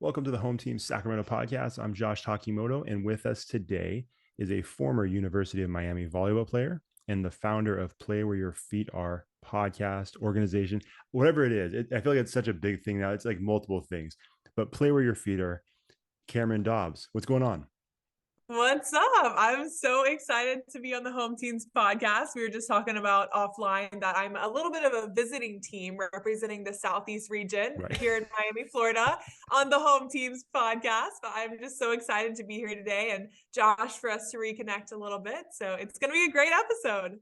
Welcome to the Home Team Sacramento podcast. I'm Josh Takimoto, and with us today is a former University of Miami volleyball player and the founder of Play Where Your Feet Are podcast, organization, whatever it is. I feel like it's such a big thing now. It's like multiple things, but Play Where Your Feet Are, Cameron Dobbs. What's going on? What's up? I'm so excited to be on the Home Teams podcast. We were just talking about offline that I'm a little bit of a visiting team representing the Southeast region Right. here in Miami, Florida on the Home Teams podcast. But I'm just so excited to be here today and Josh for us to reconnect a little bit. So it's going to be a great episode.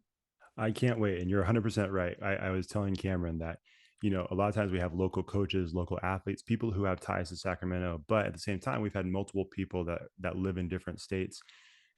I can't wait. And you're 100% right. I was telling Cameron that, a lot of times we have local coaches, local athletes, people who have ties to Sacramento, but at the same time, we've had multiple people that live in different states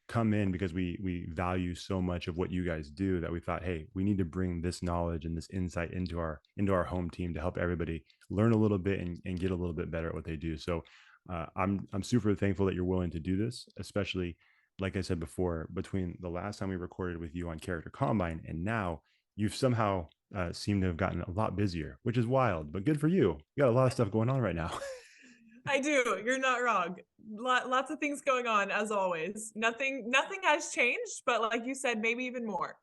come in because we value so much of what you guys do that we thought, hey, we need to bring this knowledge and this insight into our home team to help everybody learn a little bit and get a little bit better at what they do. So I'm super thankful that you're willing to do this, especially like I said before, between the last time we recorded with you on Character Combine and now you've somehow seemed to have gotten a lot busier, which is wild, but good for you. You got a lot of stuff going on right now. I do. You're not wrong. Lots of things going on as always. Nothing has changed, but like you said, maybe even more.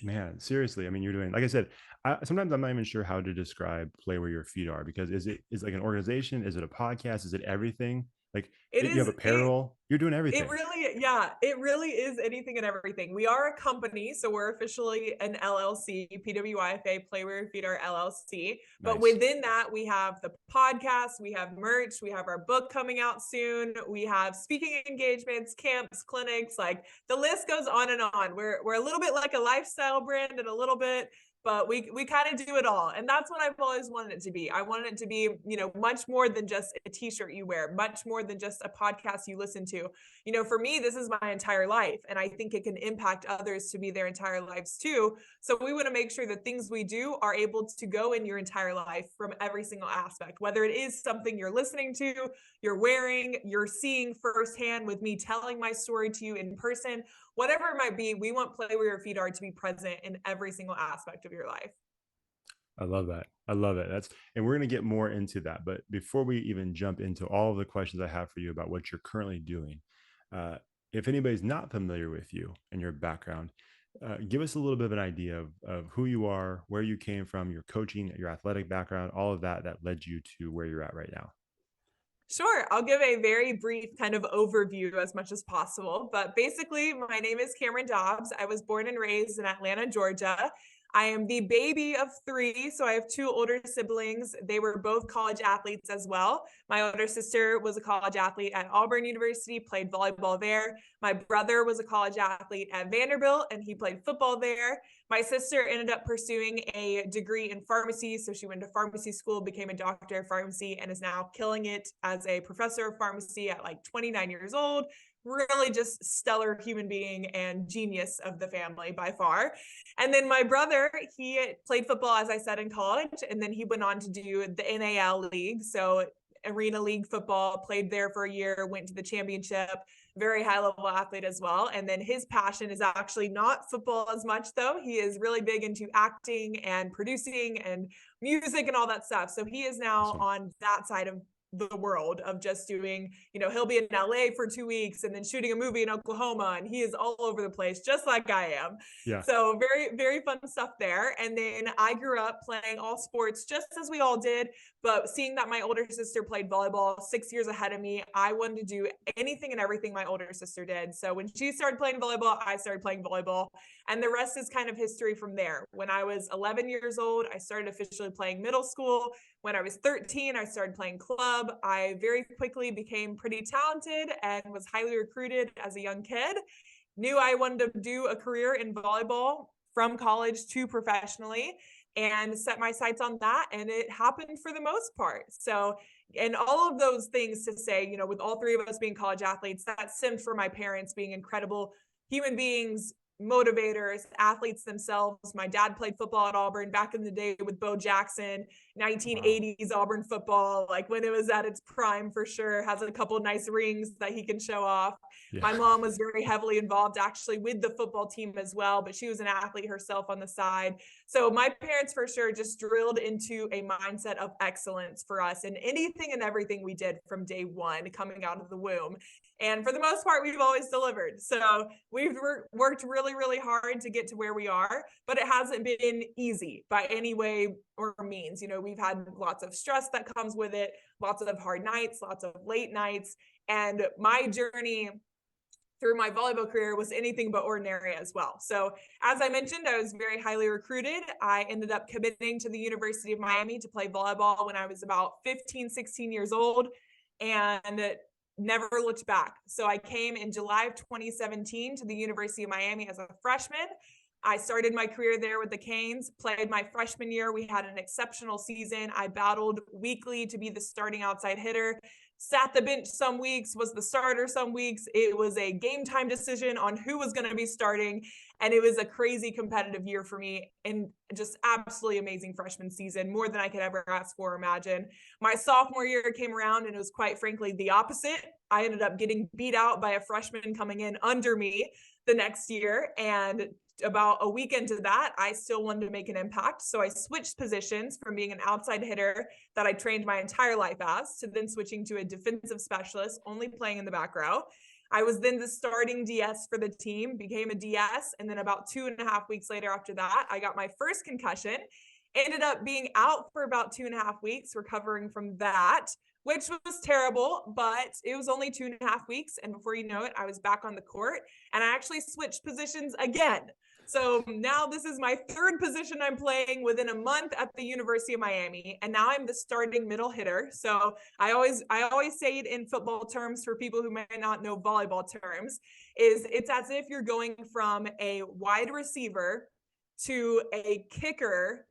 Man, seriously. I mean, you're doing, like I said, sometimes I'm not even sure how to describe Play Where Your Feet Are, because is like an organization? Is it a podcast? Is it everything? Like It you have is apparel, you're doing It everything. really, yeah, it really is anything and everything. We are a company, so we're officially an LLC, PWIFA, Play Where Your Feet Are LLC. But Nice. within that, we have the podcast, we have merch, we have our book coming out soon, we have speaking engagements, camps, clinics, like the list goes on and on. We're a little bit like a lifestyle brand and a little bit, but we kind of do it all. And that's what I've always wanted it to be. I wanted it to be, much more than just a t-shirt you wear, much more than just a podcast you listen to. For me, this is my entire life, and I think it can impact others to be their entire lives too. So we want to make sure that things we do are able to go in your entire life from every single aspect, whether it is something you're listening to, you're wearing, you're seeing firsthand with me telling my story to you in person, whatever it might be. We want Play Where Your Feet Are to be present in every single aspect of your life. I love that. I love it. And we're going to get more into that. But before we even jump into all of the questions I have for you about what you're currently doing, uh, if anybody's not familiar with you and your background, give us a little bit of an idea of who you are, where you came from, your coaching, your athletic background, all of that led you to where you're at right now. Sure. I'll give a very brief kind of overview as much as possible. But basically, my name is Cameron Dobbs. I was born and raised in Atlanta, Georgia. I am the baby of three. So I have two older siblings. They were both college athletes as well. My older sister was a college athlete at Auburn University, played volleyball there. My brother was a college athlete at Vanderbilt, and he played football there. My sister ended up pursuing a degree in pharmacy. So she went to pharmacy school, became a doctor of pharmacy, and is now killing it as a professor of pharmacy at like 29 years old. Really just stellar human being and genius of the family by far. And then my brother, he played football, as I said, in college, and then he went on to do the NAL league. So Arena League football, played there for a year, went to the championship, very high level athlete as well. And then his passion is actually not football as much, though. He is really big into acting and producing and music and all that stuff. So he is now Awesome. on that side of the world of just doing, he'll be in LA for 2 weeks and then shooting a movie in Oklahoma, and he is all over the place, just like I am. Yeah. So very, very fun stuff there. And then I grew up playing all sports just as we all did, but seeing that my older sister played volleyball 6 years ahead of me, I wanted to do anything and everything my older sister did. So when she started playing volleyball, I started playing volleyball, and the rest is kind of history from there. When I was 11 years old, I started officially playing middle school. When I was 13, I started playing club. I very quickly became pretty talented and was highly recruited as a young kid. Knew I wanted to do a career in volleyball from college to professionally, and set my sights on that. And it happened for the most part. So, and all of those things to say, with all three of us being college athletes, that stemmed from my parents being incredible human beings, motivators, athletes themselves. My dad played football at Auburn back in the day with Bo Jackson, Wow. 1980s Auburn football, like when it was at its prime for sure, has a couple of nice rings that he can show off. Yeah. My mom was very heavily involved actually with the football team as well, but she was an athlete herself on the side. So my parents for sure just drilled into a mindset of excellence for us in anything and everything we did from day one coming out of the womb. And for the most part, we've always delivered. So we've worked really, really hard to get to where we are, but it hasn't been easy by any way or means. We've had lots of stress that comes with it, lots of hard nights, lots of late nights. And my journey through my volleyball career was anything but ordinary as well. So as I mentioned, I was very highly recruited. I ended up committing to the University of Miami to play volleyball when I was about 15, 16 years old, and never looked back. So I came in July of 2017 to the University of Miami as a freshman. I started my career there with the Canes, played my freshman year. We had an exceptional season. I battled weekly to be the starting outside hitter, sat the bench some weeks, was the starter some weeks. It was a game time decision on who was going to be starting. And it was a crazy competitive year for me and just absolutely amazing freshman season, more than I could ever ask for or imagine. My sophomore year came around and it was quite frankly the opposite. I ended up getting beat out by a freshman coming in under me the next year. And about a week into that, I still wanted to make an impact. So I switched positions from being an outside hitter that I trained my entire life as to then switching to a defensive specialist, only playing in the back row. I was then the starting DS for the team, became a DS. And then about 2.5 weeks later after that, I got my first concussion, ended up being out for about 2.5 weeks, recovering from that, which was terrible, but it was only 2.5 weeks. And before you know it, I was back on the court and I actually switched positions again. So now this is my third position I'm playing within a month at the University of Miami. And now I'm the starting middle hitter. So I always say it in football terms for people who may not know volleyball terms, is it's as if you're going from a wide receiver to a kicker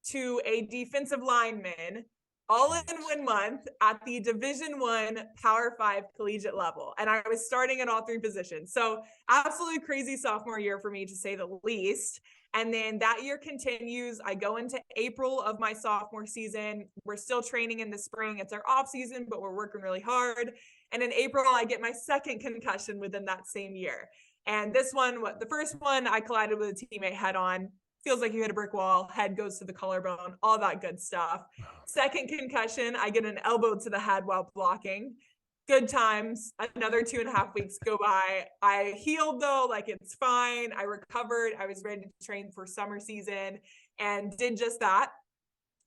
to a defensive lineman all in 1 month at the Division I Power 5 collegiate level. And I was starting at all three positions. So absolutely crazy sophomore year for me, to say the least. And then that year continues. I go into April of my sophomore season. We're still training in the spring. It's our off season, but we're working really hard. And in April, I get my second concussion within that same year. And this one, the first one, I collided with a teammate head on. Feels like you hit a brick wall, head goes to the collarbone, all that good stuff. Second concussion, I get an elbow to the head while blocking. Good times. Another 2.5 weeks go by. I healed though, like it's fine. I recovered. I was ready to train for summer season and did just that.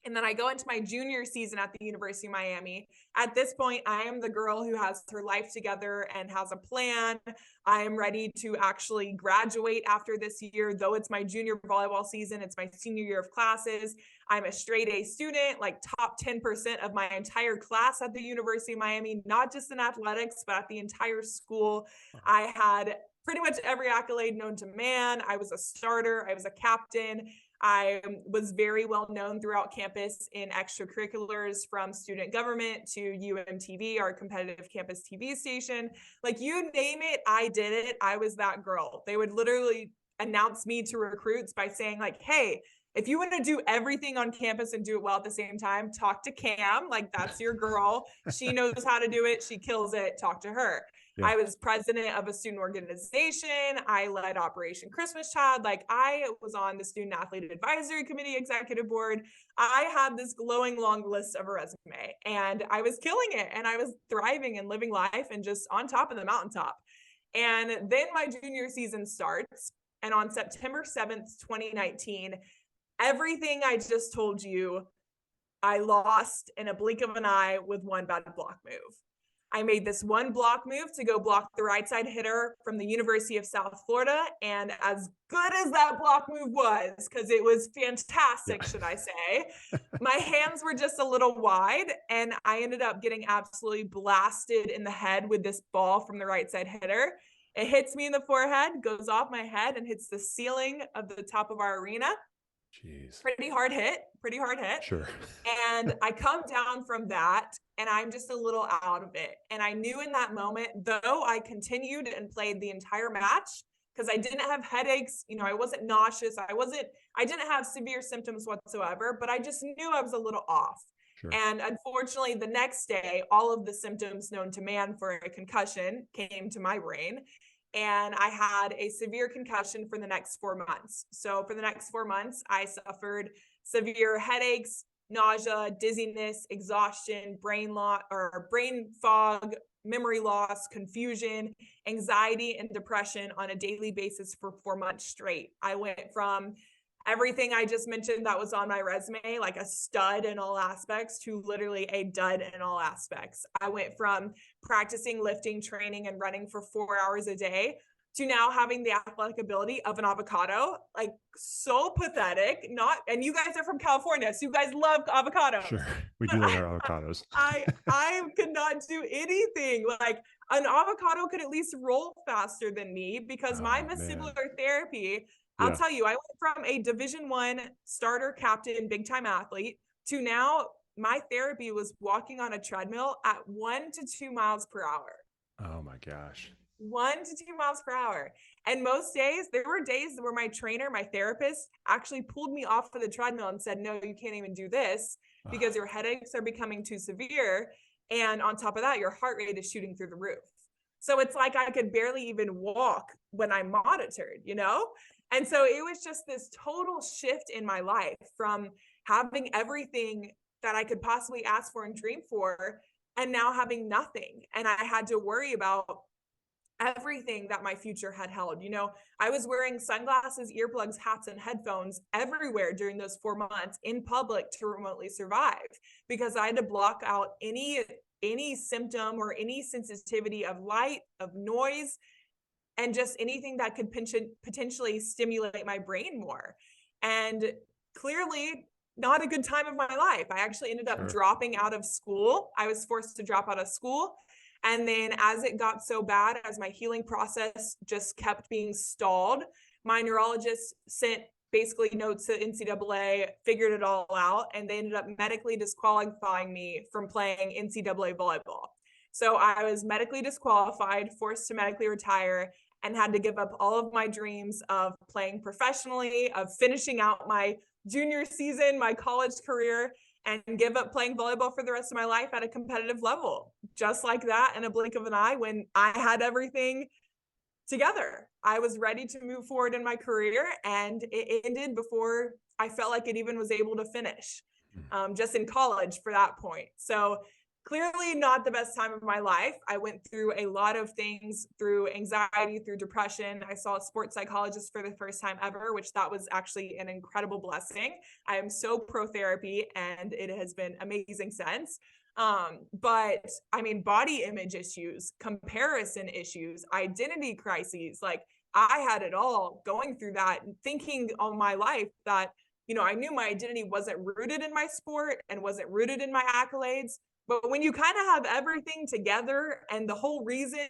And then I go into my junior season at the University of Miami. At this point, I am the girl who has her life together and has a plan. I am ready to actually graduate after this year. Though it's my junior volleyball season, it's my senior year of classes. I'm a straight A student, like top 10% of my entire class at the University of Miami, not just in athletics, but at the entire school. I had pretty much every accolade known to man. I was a starter. I was a captain. I was very well known throughout campus in extracurriculars, from student government to UMTV, our competitive campus TV station. Like you name it, I did it. I was that girl. They would literally announce me to recruits by saying like, hey, if you want to do everything on campus and do it well at the same time, talk to Cam. Like that's your girl. She knows how to do it. She kills it. Talk to her. Yeah. I was president of a student organization. I led Operation Christmas Child. Like I was on the Student Athlete Advisory Committee Executive Board. I had this glowing long list of a resume and I was killing it and I was thriving and living life and just on top of the mountaintop. And then my junior season starts. And on September 7th, 2019, everything I just told you, I lost in a blink of an eye with one bad block move. I made this one block move to go block the right side hitter from the University of South Florida. And as good as that block move was, because it was fantastic, should I say, my hands were just a little wide and I ended up getting absolutely blasted in the head with this ball from the right side hitter. It hits me in the forehead, goes off my head and hits the ceiling of the top of our arena. Jeez. Pretty hard hit. Sure. And I come down from that and I'm just a little out of it. And I knew in that moment, though I continued and played the entire match because I didn't have headaches, I wasn't nauseous. I didn't have severe symptoms whatsoever, but I just knew I was a little off. Sure. And unfortunately, the next day, all of the symptoms known to man for a concussion came to my brain. and I had a severe concussion for the next 4 months. So for the next 4 months, I suffered severe headaches, nausea, dizziness, exhaustion, brain fog, memory loss, confusion, anxiety, and depression on a daily basis for 4 months straight. I went from everything I just mentioned that was on my resume, like a stud in all aspects, to literally a dud in all aspects. I went from practicing lifting, training, and running for 4 hours a day to now having the athletic ability of an avocado. Like, so pathetic. Not, and you guys are from California, so you guys love avocados. Sure. We But do love our avocados. I could not do anything. Like, an avocado could at least roll faster than me because my Oh man. vestibular therapy, I'll Yeah. tell you, I went from a Division 1 starter captain, big time athlete, to now my therapy was walking on a treadmill at 1 to 2 miles per hour. Oh my gosh. 1 to 2 miles per hour. And most days, there were days where my trainer, my therapist, actually pulled me off of the treadmill and said, "No, you can't even do this because your headaches are becoming too severe. And on top of that, your heart rate is shooting through the roof." So it's like I could barely even walk when I'm monitored, you know? And so it was just this total shift in my life from having everything that I could possibly ask for and dream for, and now having nothing. And I had to worry about everything that my future had held. You know, I was wearing sunglasses, earplugs, hats, and headphones everywhere during those 4 months in public to remotely survive, because I had to block out any symptom or any sensitivity of light, of noise, and just anything that could potentially stimulate my brain more. And clearly, not a good time of my life. I actually ended up Sure. dropping out of school. I was forced to drop out of school. And then, as it got so bad, as my healing process just kept being stalled, my neurologist sent basically notes to NCAA, figured it all out, and they ended up medically disqualifying me from playing NCAA volleyball. So I was medically disqualified, forced to medically retire, and had to give up all of my dreams of playing professionally, of finishing out my junior season, my college career, and give up playing volleyball for the rest of my life at a competitive level. Just like that, in a blink of an eye, when I had everything together. I was ready to move forward in my career, and it ended before I felt like it even was able to finish, just in college for that point. So clearly not the best time of my life. I went through a lot of things, through anxiety, through depression. I saw a sports psychologist for the first time ever, which that was actually an incredible blessing. I am so pro therapy, and it has been amazing since. But I mean, body image issues, comparison issues, identity crises, like, I had it all going through that, and thinking all my life that, you know, I knew my identity wasn't rooted in my sport and wasn't rooted in my accolades. But when you kind of have everything together, and the whole reason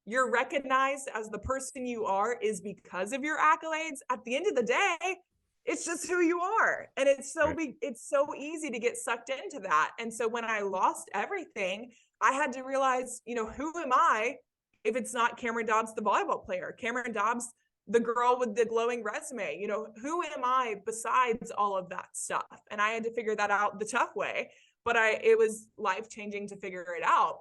you're recognized as the person you are is because of your accolades, at the end of the day, it's just who you are. And Right. it's so easy to get sucked into that. And so when I lost everything, I had to realize, you know, who am I if it's not Cameron Dobbs, the volleyball player? Cameron Dobbs, the girl with the glowing resume. You know, who am I besides all of that stuff? And I had to figure that out the tough way, but it was life-changing to figure it out.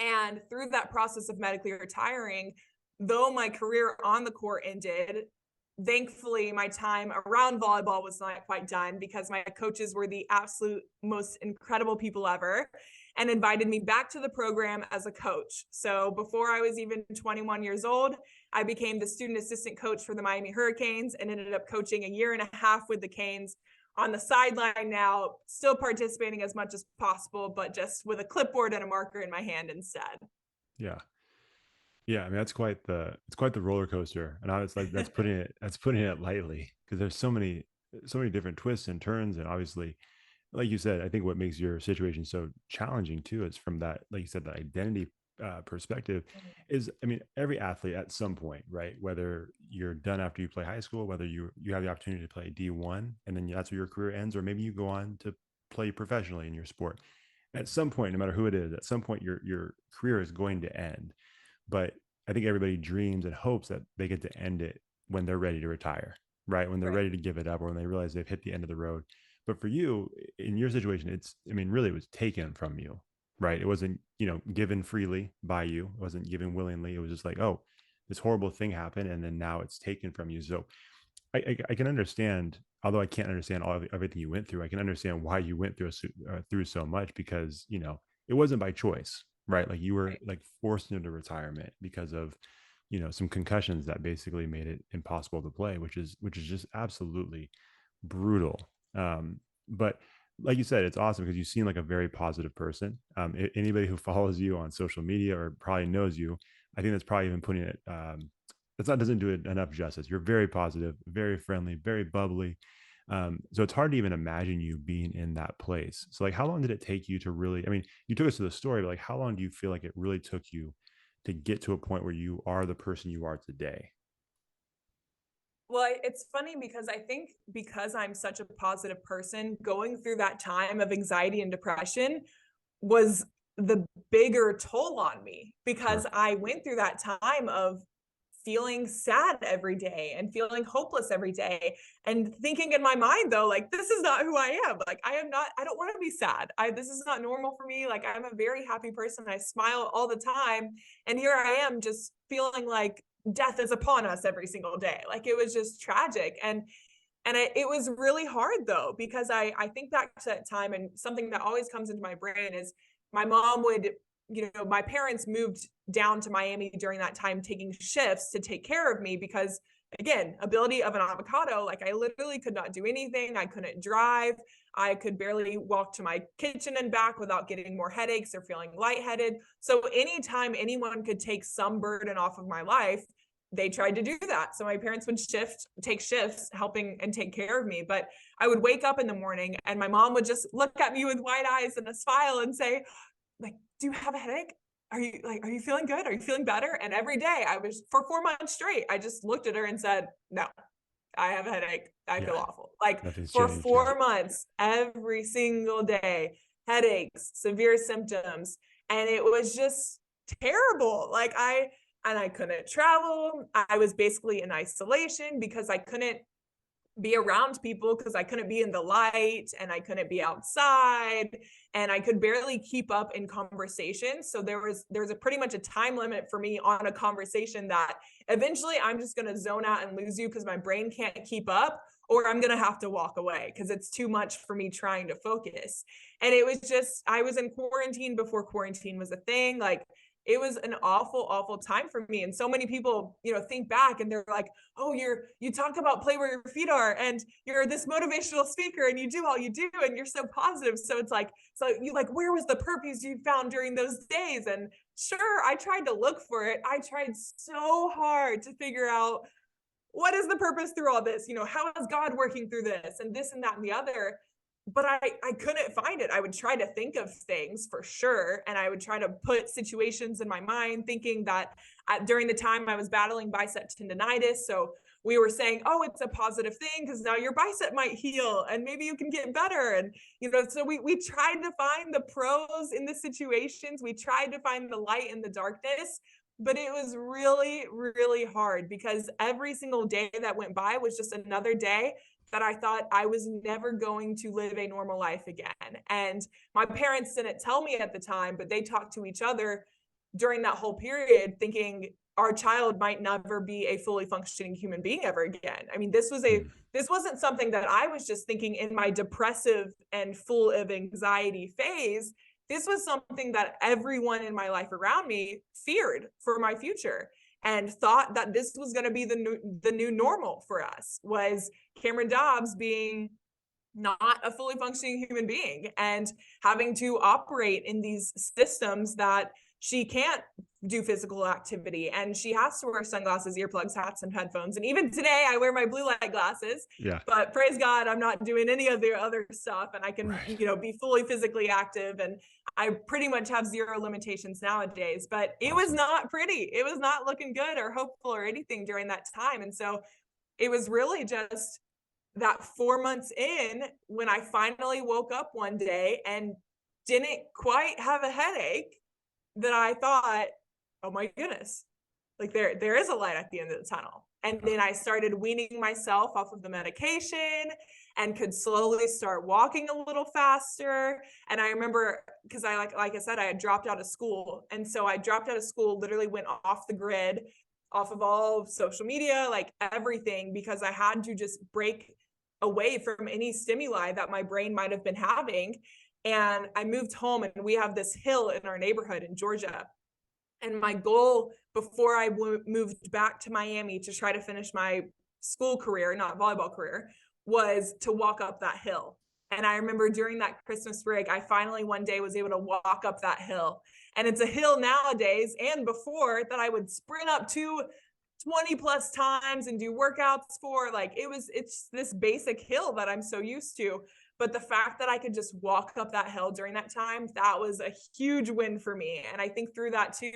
And through that process of medically retiring, though my career on the court ended, thankfully my time around volleyball was not quite done, because my coaches were the absolute most incredible people ever and invited me back to the program as a coach. So before I was even 21 years old, I became the student assistant coach for the Miami Hurricanes and ended up coaching a year and a half with the Canes, on the sideline now, still participating as much as possible, but just with a clipboard and a marker in my hand instead. Yeah. Yeah. I mean, it's quite the roller coaster. And I was like, that's putting it lightly, because there's so many different twists and turns. And obviously, like you said, I think what makes your situation so challenging too is from that, like you said, that identity perspective is, I mean, every athlete at some point, right? Whether you're done after you play high school, whether you have the opportunity to play D1 and then that's where your career ends, or maybe you go on to play professionally in your sport. At some point, no matter who it is, at some point your career is going to end. But I think everybody dreams and hopes that they get to end it when they're ready to retire, right? When they're Right. ready to give it up, or when they realize they've hit the end of the road. But for you, in your situation, I mean, really, it was taken from you, right? It wasn't, given freely by you. It wasn't given willingly. It was just like, oh, this horrible thing happened, and then now it's taken from you. So I can understand, although I can't understand everything you went through. I can understand why you went through so much, because it wasn't by choice, right? Like you were Right. like forced into retirement because of some concussions that basically made it impossible to play, which is just absolutely brutal. But like you said, it's awesome because you seem like a very positive person. Anybody who follows you on social media or probably knows you, I think that's probably even putting it. That's not doesn't do it enough justice. You're very positive, very friendly, very bubbly. So it's hard to even imagine you being in that place. So like, how long did it take you to really? I mean, you took us to the story, but like, how long do you feel like it really took you to get to a point where you are the person you are today? Well, it's funny because I think because I'm such a positive person, going through that time of anxiety and depression was the bigger toll on me, because Sure. I went through that time of feeling sad every day and feeling hopeless every day and thinking in my mind though, like, this is not who I am. Like, I don't want to be sad. This is not normal for me. Like, I'm a very happy person. I smile all the time. And here I am just feeling like death is upon us every single day. Like, it was just tragic. It was really hard though, because I think back to that time, and something that always comes into my brain is my mom would, my parents moved down to Miami during that time, taking shifts to take care of me because, again, ability of an avocado, like I literally could not do anything. I couldn't drive. I could barely walk to my kitchen and back without getting more headaches or feeling lightheaded. So anytime anyone could take some burden off of my life, they tried to do that. So my parents would take shifts helping and take care of me. But I would wake up in the morning and my mom would just look at me with wide eyes and a smile and say, like, do you have a headache? Are you feeling good? Are you feeling better? And every day for 4 months straight, I just looked at her and said, no, I have a headache. I feel Yeah, awful. Like, nothing's for changed. Yeah. 4 months, every single day, headaches, severe symptoms. And it was just terrible. And I couldn't travel. I was basically in isolation because I couldn't be around people because I couldn't be in the light and I couldn't be outside and I could barely keep up in conversation. So there's a pretty much a time limit for me on a conversation that eventually I'm just going to zone out and lose you because my brain can't keep up, or I'm going to have to walk away because it's too much for me trying to focus. And it was just, I was in quarantine before quarantine was a thing. Like, it was an awful, awful time for me. And so many people, think back and they're like, oh, you talk about play where your feet are and you're this motivational speaker and you do all you do and you're so positive. So it's like, so you like, where was the purpose you found during those days? And sure, I tried to look for it. I tried so hard to figure out what is the purpose through all this? How is God working through this and this and that and the other? But I couldn't find it. I would try to think of things for sure. And I would try to put situations in my mind, thinking that during the time I was battling bicep tendonitis. So we were saying, oh, it's a positive thing because now your bicep might heal and maybe you can get better. And, so we tried to find the pros in the situations. We tried to find the light in the darkness. But it was really, really hard because every single day that went by was just another day that I thought I was never going to live a normal life again. And my parents didn't tell me at the time, but they talked to each other during that whole period, thinking our child might never be a fully functioning human being ever again. I mean, Mm. this wasn't something that I was just thinking in my depressive and full of anxiety phase. This was something that everyone in my life around me feared for my future and thought that this was going to be the new normal for us, was Cameron Dobbs being not a fully functioning human being and having to operate in these systems that she can't do physical activity and she has to wear sunglasses, earplugs, hats, and headphones. And even today I wear my blue light glasses, Yeah. but praise God, I'm not doing any of the other stuff and I can, Right. be fully physically active. And I pretty much have zero limitations nowadays, but it was Awesome. not pretty. It was not looking good or hopeful or anything during that time. And so it was really just that 4 months in when I finally woke up one day and didn't quite have a headache, that I thought, oh my goodness, like there is a light at the end of the tunnel. And then I started weaning myself off of the medication and could slowly start walking a little faster. And I remember, because I like I said, I had dropped out of school. And so I dropped out of school, literally went off the grid, off of all social media, like everything, because I had to just break away from any stimuli that my brain might have been having. And I moved home, and we have this hill in our neighborhood in Georgia. And my goal before I moved back to Miami to try to finish my school career, not volleyball career, was to walk up that hill. And I remember during that Christmas break, I finally one day was able to walk up that hill. And it's a hill nowadays and before that I would sprint up to 20 plus times and do workouts for. Like it's this basic hill that I'm so used to. But the fact that I could just walk up that hill during that time, that was a huge win for me. And I think through that too,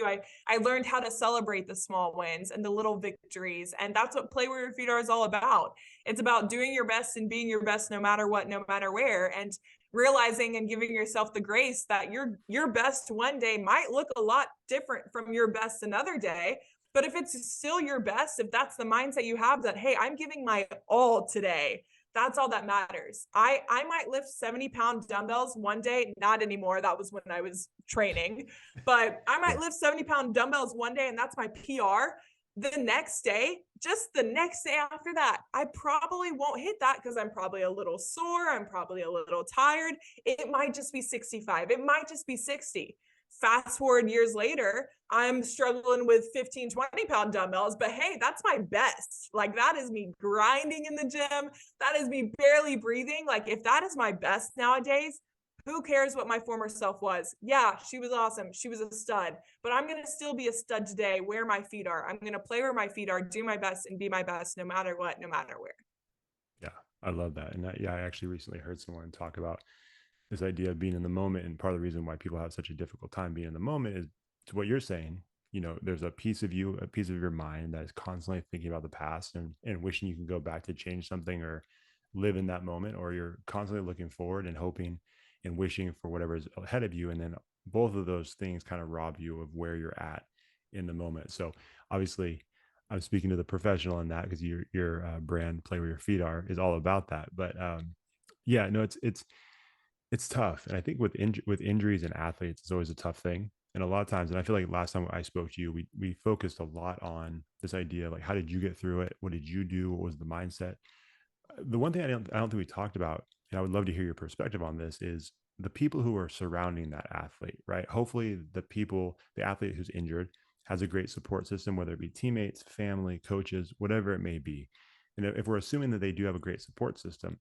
I learned how to celebrate the small wins and the little victories. And that's what Play Where Your Feet Are is all about. It's about doing your best and being your best no matter what, no matter where. And realizing and giving yourself the grace that your best one day might look a lot different from your best another day. But if it's still your best, if that's the mindset you have that, hey, I'm giving my all today, that's all that matters. I might lift 70-pound dumbbells one day, not anymore. That was when I was training, but I might lift 70-pound dumbbells one day and that's my PR. The next day, just the next day after that, I probably won't hit that because I'm probably a little sore. I'm probably a little tired. It might just be 65. It might just be 60. Fast forward years later, I'm struggling with 15, 20-pound dumbbells, but hey, that's my best. Like that is me grinding in the gym. That is me barely breathing. Like if that is my best nowadays, who cares what my former self was? Yeah, she was awesome. She was a stud, but I'm going to still be a stud today where my feet are. I'm going to play where my feet are, do my best and be my best no matter what, no matter where. Yeah, I love that. And I actually recently heard someone talk about this idea of being in the moment. And part of the reason why people have such a difficult time being in the moment is to what you're saying. There's a piece of you, a piece of your mind that is constantly thinking about the past and wishing you can go back to change something or live in that moment, or you're constantly looking forward and hoping and wishing for whatever is ahead of you. And then both of those things kind of rob you of where you're at in the moment. So obviously, I'm speaking to the professional in that because your brand Play Where Your Feet Are is all about that. But yeah, no, it's tough. And I think with injuries and athletes, it's always a tough thing. And a lot of times, and I feel like last time I spoke to you, we focused a lot on this idea of like, how did you get through it? What did you do? What was the mindset? The one thing I don't think we talked about, and I would love to hear your perspective on this, is the people who are surrounding that athlete, right? Hopefully the athlete who's injured has a great support system, whether it be teammates, family, coaches, whatever it may be. And if we're assuming that they do have a great support system,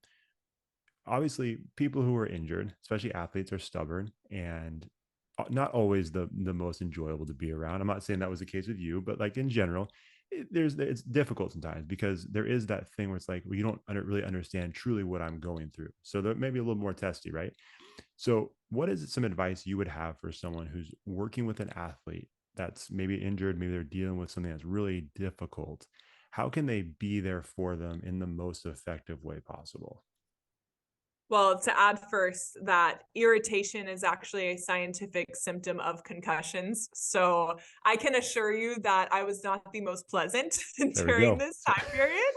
obviously people who are injured, especially athletes, are stubborn and not always the most enjoyable to be around. I'm not saying that was the case with you, but like in general, it's difficult sometimes because there is that thing where it's like, well, you don't really understand truly what I'm going through. So that may be a little more testy, right? So what is some advice you would have for someone who's working with an athlete that's maybe injured, maybe they're dealing with something that's really difficult? How can they be there for them in the most effective way possible? Well, to add first that irritation is actually a scientific symptom of concussions. So I can assure you that I was not the most pleasant There we during go. this time period.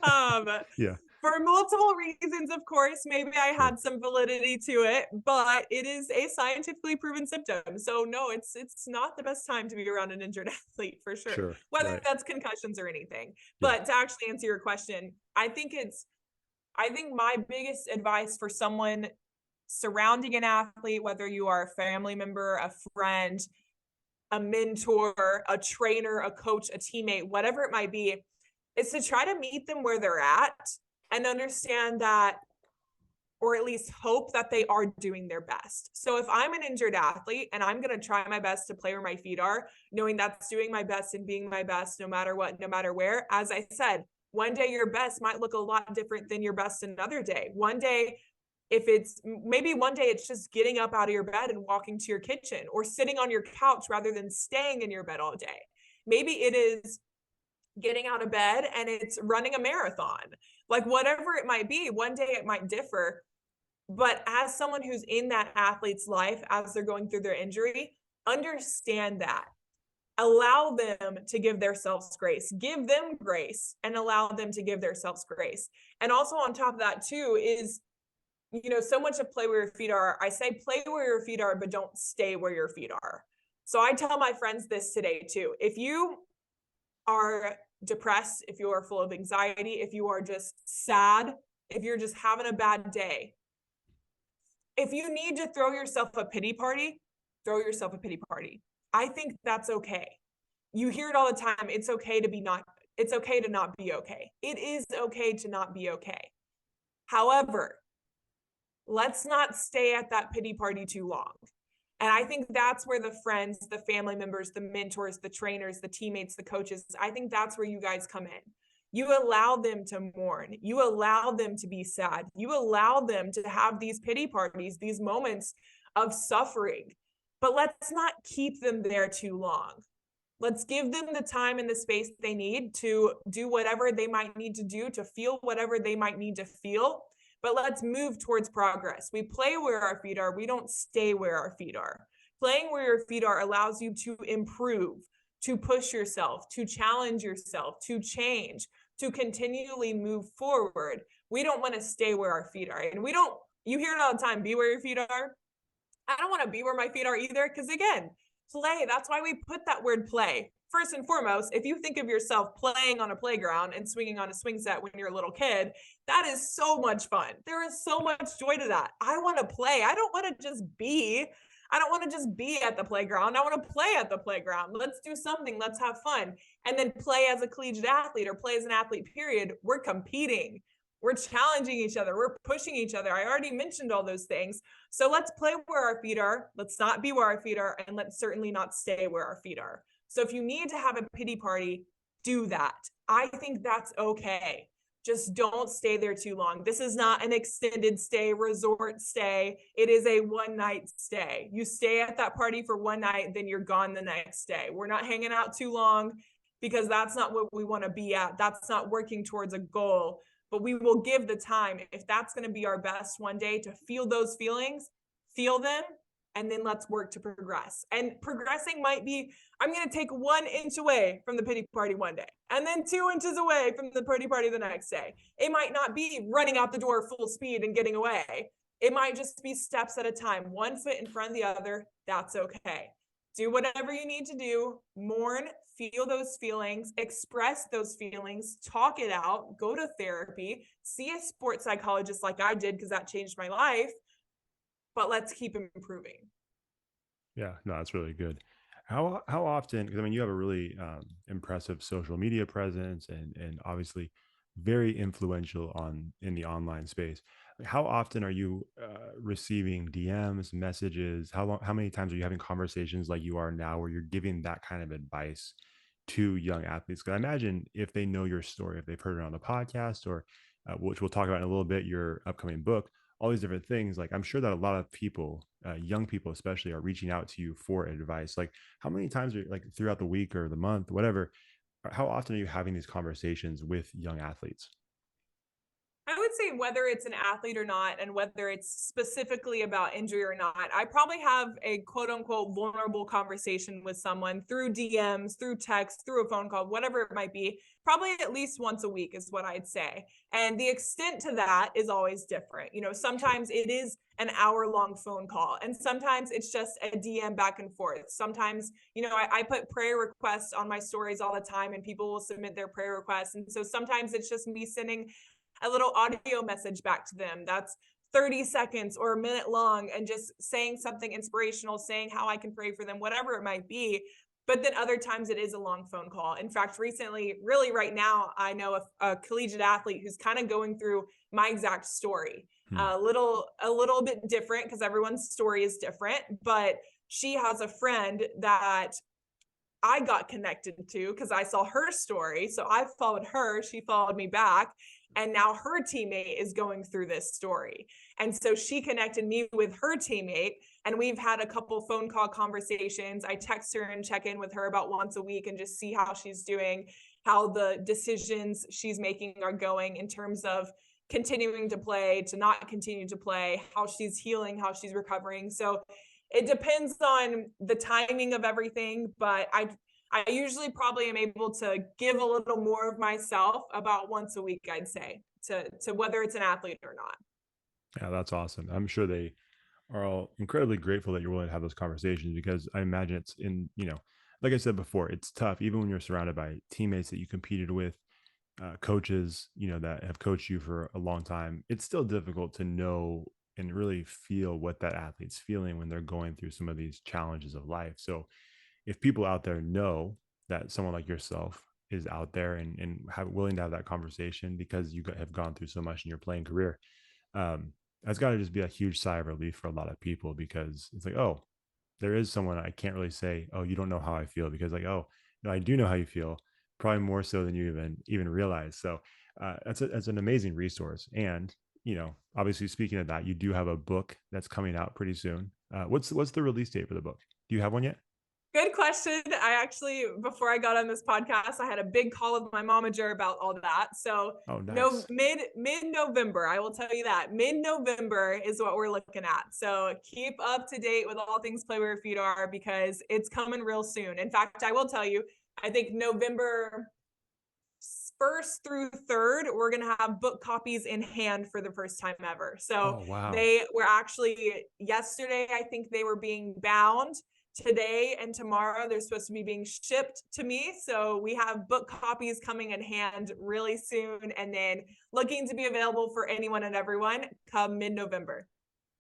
Um, Yeah, for multiple reasons, of course, maybe I sure. had some validity to it, but it is a scientifically proven symptom. So no, it's not the best time to be around an injured athlete for sure, Sure. whether Right. that's concussions or anything. Yeah. But to actually answer your question, I think my biggest advice for someone surrounding an athlete, whether you are a family member, a friend, a mentor, a trainer, a coach, a teammate, whatever it might be, is to try to meet them where they're at and understand that, or at least hope that they are doing their best. So if I'm an injured athlete and I'm going to try my best to play where my feet are, knowing that's doing my best and being my best no matter what, no matter where, as I said, one day your best might look a lot different than your best another day. One day, if it's maybe one day it's just getting up out of your bed and walking to your kitchen or sitting on your couch rather than staying in your bed all day. Maybe it is getting out of bed and it's running a marathon. Like whatever it might be, one day it might differ. But as someone who's in that athlete's life as they're going through their injury, understand that. Allow them to give themselves grace. Give them grace and allow them to give themselves grace. And also on top of that too is, so much of play where your feet are. I say play where your feet are, but don't stay where your feet are. So I tell my friends this today too. If you are depressed, if you are full of anxiety, if you are just sad, if you're just having a bad day, if you need to throw yourself a pity party, throw yourself a pity party. I think that's okay. You hear it all the time. It's okay to not be okay. It is okay to not be okay. However, let's not stay at that pity party too long. And I think that's where the friends, the family members, the mentors, the trainers, the teammates, the coaches, I think that's where you guys come in. You allow them to mourn. You allow them to be sad. You allow them to have these pity parties, these moments of suffering. But let's not keep them there too long. Let's give them the time and the space they need to do whatever they might need to do, to feel whatever they might need to feel. But let's move towards progress. We play where our feet are. We don't stay where our feet are. Playing where your feet are allows you to improve, to push yourself, to challenge yourself, to change, to continually move forward. We don't want to stay where our feet are. And you hear it all the time, be where your feet are. I don't want to be where my feet are either, because again, play, that's why we put that word play. First and foremost, if you think of yourself playing on a playground and swinging on a swing set when you're a little kid, that is so much fun. There is so much joy to that. I want to play. I don't want to just be. I don't want to just be at the playground. I want to play at the playground. Let's do something. Let's have fun. And then play as a collegiate athlete or play as an athlete, period. We're competing. We're challenging each other. We're pushing each other. I already mentioned all those things. So let's play where our feet are. Let's not be where our feet are. And let's certainly not stay where our feet are. So if you need to have a pity party, do that. I think that's okay. Just don't stay there too long. This is not an extended stay, resort stay. It is a one night stay. You stay at that party for one night, then you're gone the next day. We're not hanging out too long because that's not what we want to be at. That's not working towards a goal. But we will give the time, if that's going to be our best one day, to feel those feelings, feel them, and then let's work to progress. And progressing might be, I'm going to take 1 inch away from the pity party one day, and then 2 inches away from the pity party the next day. It might not be running out the door full speed and getting away. It might just be steps at a time, 1 foot in front of the other. That's okay. Do whatever you need to do, mourn, feel those feelings, express those feelings, talk it out, go to therapy, see a sports psychologist like I did because that changed my life, but let's keep improving. Yeah, no, that's really good. How often? Because I mean, you have a really impressive social media presence, and obviously very influential on in the online space. Like, how often are you receiving DMs, messages? How many times are you having conversations like you are now, where you're giving that kind of advice to young athletes? Because I imagine if they know your story, if they've heard it on the podcast, or which we'll talk about in a little bit, your upcoming book, all these different things, like I'm sure that a lot of people, young people especially, are reaching out to you for advice. Like, how many times are, like, throughout the week or the month, whatever, how often are you having these conversations with young athletes? I would say whether it's an athlete or not, and whether it's specifically about injury or not, I probably have a quote unquote vulnerable conversation with someone through DMs, through text, through a phone call, whatever it might be, probably at least once a week is what I'd say. And the extent to that is always different. Sure. Sometimes it is an hour-long phone call, and sometimes it's just a DM back and forth. Sometimes, I put prayer requests on my stories all the time, and people will submit their prayer requests. And so sometimes it's just me sending a little audio message back to them that's 30 seconds or a minute long, and just saying something inspirational, saying how I can pray for them, whatever it might be. But then other times it is a long phone call. In fact, recently, really right now, I know a collegiate athlete who's kind of going through my exact story. Hmm. A little bit different because everyone's story is different, but she has a friend that I got connected to because I saw her story. So I followed her, she followed me back. And now her teammate is going through this story. And so she connected me with her teammate, and we've had a couple phone call conversations. I text her and check in with her about once a week and just see how she's doing, how the decisions she's making are going in terms of continuing to play, to not continue to play, how she's healing, how she's recovering. So it depends on the timing of everything, but I usually probably am able to give a little more of myself about once a week, I'd say, to whether it's an athlete or not. Yeah, that's awesome. I'm sure they are all incredibly grateful that you're willing to have those conversations, because I imagine it's in, like I said before, it's tough even when you're surrounded by teammates that you competed with, coaches, that have coached you for a long time. It's still difficult to know and really feel what that athlete's feeling when they're going through some of these challenges of life. So if people out there know that someone like yourself is out there and willing to have that conversation because have gone through so much in your playing career, that's got to just be a huge sigh of relief for a lot of people, because it's like, oh, there is someone I can't really say, oh, you don't know how I feel, because like, oh, no, I do know how you feel, probably more so than you even realize. So that's an amazing resource. And obviously, speaking of that, you do have a book that's coming out pretty soon. What's the release date for the book? Do you have one yet? Good question. I actually, before I got on this podcast, I had a big call with my momager about all that. So Oh, no, nice. mid November, I will tell you that mid November is what we're looking at. So keep up to date with all things Play Where Your Feet Are, because it's coming real soon. In fact, I will tell you, I think November 1st through 3rd, we're going to have book copies in hand for the first time ever. So Oh, wow. they were actually, yesterday, I think they were being bound. Today and tomorrow, they're supposed to be being shipped to me. So we have book copies coming in hand really soon, and then looking to be available for anyone and everyone come mid-November.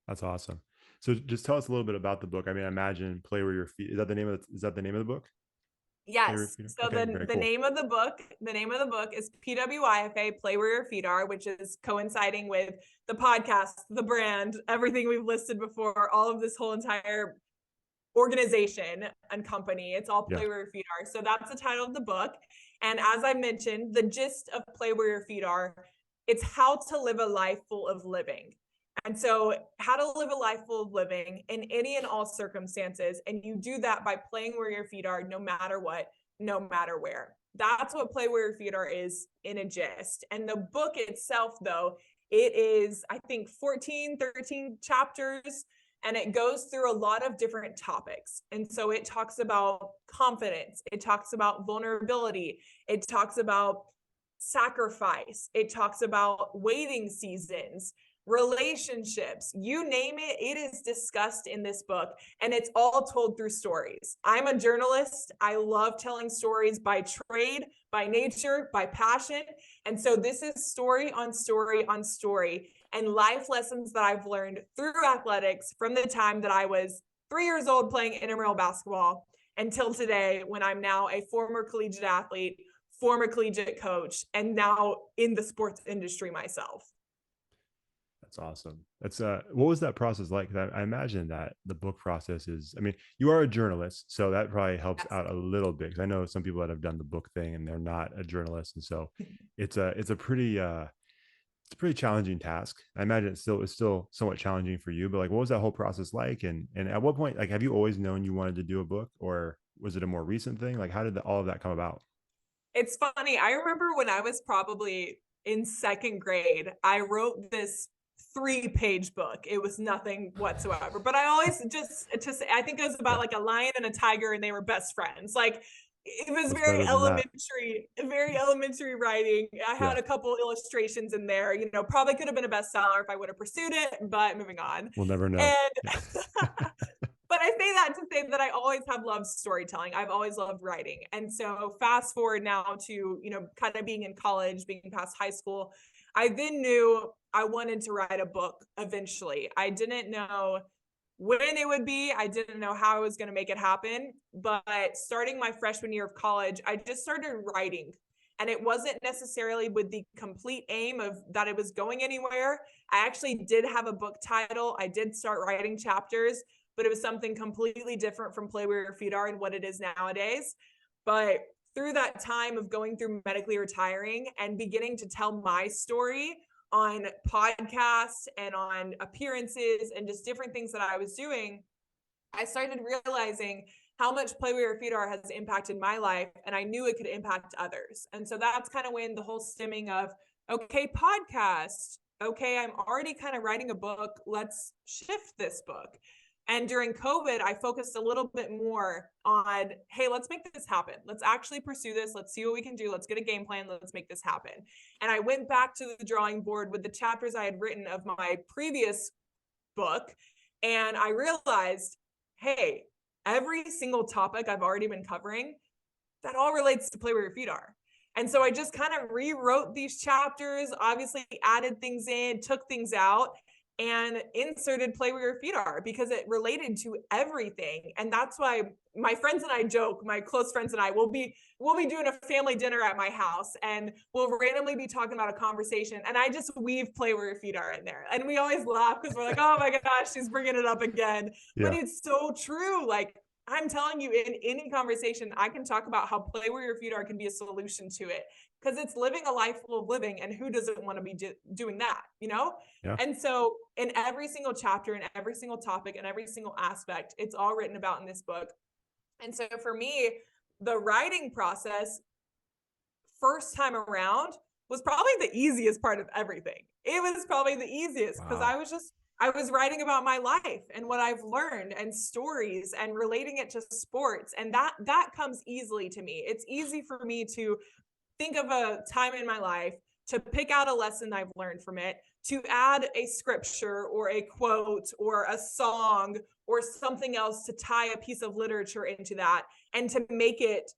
That's awesome. So just tell us a little bit about the book. I mean, I imagine Play Where Your Feet. Is that the name of the book? Play Where Your Yes. Feet Are? So Okay, very the cool. name of the book is PWIFA, Play Where Your Feet Are, which is coinciding with the podcast, the brand, everything we've listed before, all of this whole entire organization and company. It's all Yeah. Play Where Your Feet Are. So that's the title of the book. And as I mentioned, the gist of Play Where Your Feet Are, it's how to live a life full of living. And so, how to live a life full of living in any and all circumstances. And you do that by playing where your feet are, no matter what, no matter where. That's what Play Where Your Feet Are is in a gist. And the book itself, though, it is, I think, 14, 13 chapters, and it goes through a lot of different topics. And so it talks about confidence, it talks about vulnerability, it talks about sacrifice, it talks about waiting seasons, relationships, you name it, it is discussed in this book, and it's all told through stories. I'm a journalist. I love telling stories by trade, by nature, by passion. And so this is story on story on story, and life lessons that I've learned through athletics from the time that I was 3 years old playing intramural basketball until today, when I'm now a former collegiate athlete, former collegiate coach, and now in the sports industry myself. That's awesome. That's what was that process like? 'Cause I imagine that the book process is, I mean, you are a journalist, so that probably helps Yes. out a little bit. Because I know some people that have done the book thing and they're not a journalist. And so it's a pretty challenging task. I imagine it's still somewhat challenging for you, but like what was that whole process like? And at what point, like, have you always known you wanted to do a book, or was it a more recent thing? Like how did all of that come about? It's funny. I remember when I was probably in second grade, I wrote this 3-page book. It was nothing whatsoever. But I always just I think it was about Yeah, like a lion and a tiger, and they were best friends. Like, it was what's better than that? very elementary writing. I Yeah, had a couple illustrations in there, probably could have been a bestseller if I would have pursued it, but moving on. we'll never know. Yeah. And but I say that to say that I always have loved storytelling. I've always loved writing. And so fast forward now to, kind of being in college, being past high school, I then knew I wanted to write a book eventually. I didn't know when it would be. I didn't know how I was going to make it happen. But starting my freshman year of college, I just started writing. And it wasn't necessarily with the complete aim of that it was going anywhere. I actually did have a book title. I did start writing chapters, but it was something completely different from Play Where Your Feet Are and what it is nowadays. But through that time of going through medically retiring and beginning to tell my story on podcasts and on appearances and just different things that I was doing, I started realizing how much Play Where Your Feet Are has impacted my life, and I knew it could impact others. And so that's kind of when the whole stemming of, okay, podcast, okay, I'm already kind of writing a book, let's shift this book. And during COVID, I focused a little bit more on, hey, let's make this happen. Let's actually pursue this. Let's see what we can do. Let's get a game plan. Let's make this happen. And I went back to the drawing board with the chapters I had written of my previous book. And I realized, hey, every single topic I've already been covering, that all relates to play where your feet are. And so I just kind of rewrote these chapters, obviously added things in, took things out, and inserted play where your feet are because it related to everything. And that's why my friends and I joke, my close friends and I we'll be doing a family dinner at my house and we'll randomly be talking about a conversation and I just weave play where your feet are in there. And we always laugh because we're like, "Oh my gosh, she's bringing it up again." But Yeah. it's so true. Like I'm telling you, in any conversation, I can talk about how play where your feet are can be a solution to it because it's living a life full of living. And who doesn't want to be doing that, you know? Yeah. And so, in every single chapter, in every single topic, and every single aspect, it's all written about in this book. And so, for me, the writing process, first time around, was probably the easiest part of everything. It was probably the easiest because Wow. I was writing about my life and what I've learned and stories and relating it to sports and that comes easily to me. It's easy for me to think of a time in my life, to pick out a lesson I've learned from it, to add a scripture or a quote or a song or something else to tie a piece of literature into that and to make it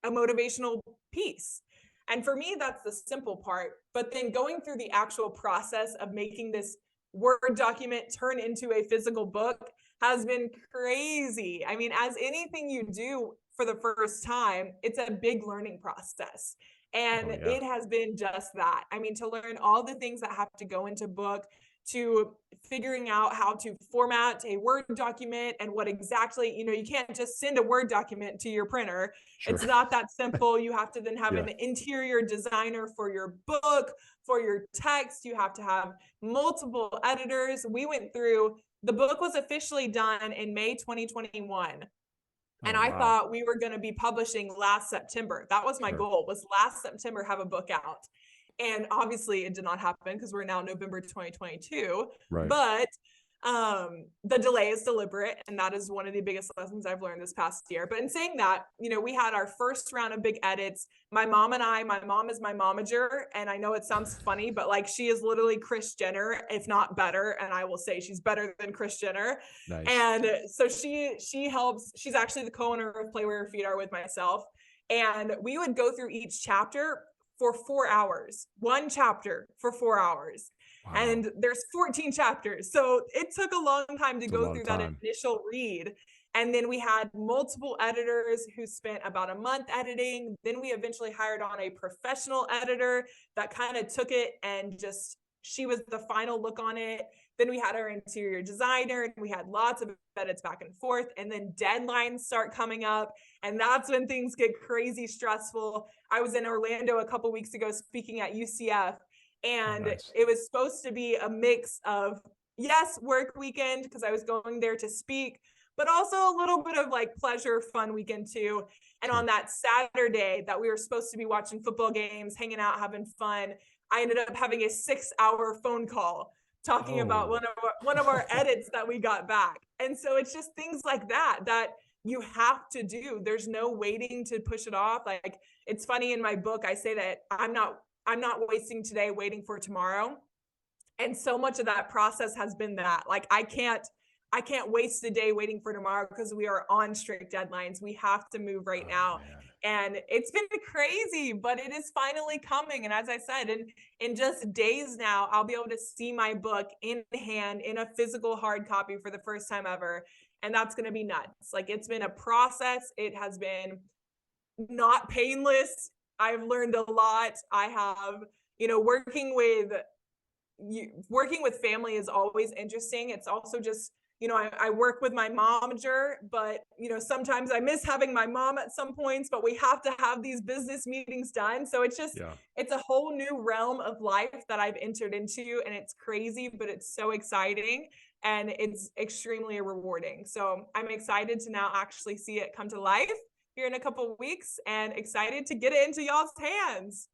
a motivational piece. And for me, that's the simple part. But then going through the actual process of making this Word document turn into a physical book has been crazy. I mean, as anything you do for the first time, it's a big learning process. Oh And yeah. it has been just that. I mean, to learn all the things that have to go into book, to figuring out how to format a Word document and what exactly, you can't just send a Word document to your printer. Sure. It's not that simple. You have to then have Yeah. an interior designer for your book, for your text. You have to have multiple editors. We went through, the book was officially done in May 2021. Oh And I wow. thought we were going to be publishing last September. That was my Sure. goal, was last September have a book out. And obviously it did not happen because we're now November 2022. Right. But the delay is deliberate, and that is one of the biggest lessons I've learned this past year. But in saying that, we had our first round of big edits. My mom and I, my mom is my momager, and I know it sounds funny, but like she is literally Kris Jenner, if not better, and I will say she's better than Kris Jenner. Nice. And so she helps. She's actually the co-owner of Play Where Your Feet Are with myself, and we would go through each chapter for 4 hours, one chapter for 4 hours. Wow. And there's 14 chapters. So it took a long time to It's a go long through that time. initial read. And then we had multiple editors who spent about a month editing. Then we eventually hired on a professional editor that kind of took it and just, she was the final look on it. Then we had our interior designer and we had lots of edits back and forth. And then deadlines start coming up. And that's when things get crazy stressful. I was in Orlando a couple weeks ago speaking at UCF, Oh and nice. it was supposed to be a mix of, yes, work weekend because I was going there to speak, but also a little bit of like pleasure and weekend too. And on Sure. that Saturday that we were supposed to be watching football games, hanging out, having fun, I ended up having a 6-hour phone call talking about Oh. one of our edits that we got back. And so it's just things like that you have to do. There's no waiting to push it off. Like it's funny, in my book I say that I'm not wasting today waiting for tomorrow. And so much of that process has been that. Like I can't waste a day waiting for tomorrow because we are on strict deadlines. We have to move right Oh now. man. And it's been crazy, but it is finally coming. And as I said, in just days now, I'll be able to see my book in hand in a physical hard copy for the first time ever. And that's going to be nuts. Like it's been a process. It has been not painless. I've learned a lot. I have, working with family is always interesting. It's also just, I work with my momager, but sometimes I miss having my mom at some points, but we have to have these business meetings done. So Yeah. it's a whole new realm of life that I've entered into, and it's crazy, but it's so exciting and it's extremely rewarding. So I'm excited to now actually see it come to life here in a couple of weeks and excited to get it into y'all's hands.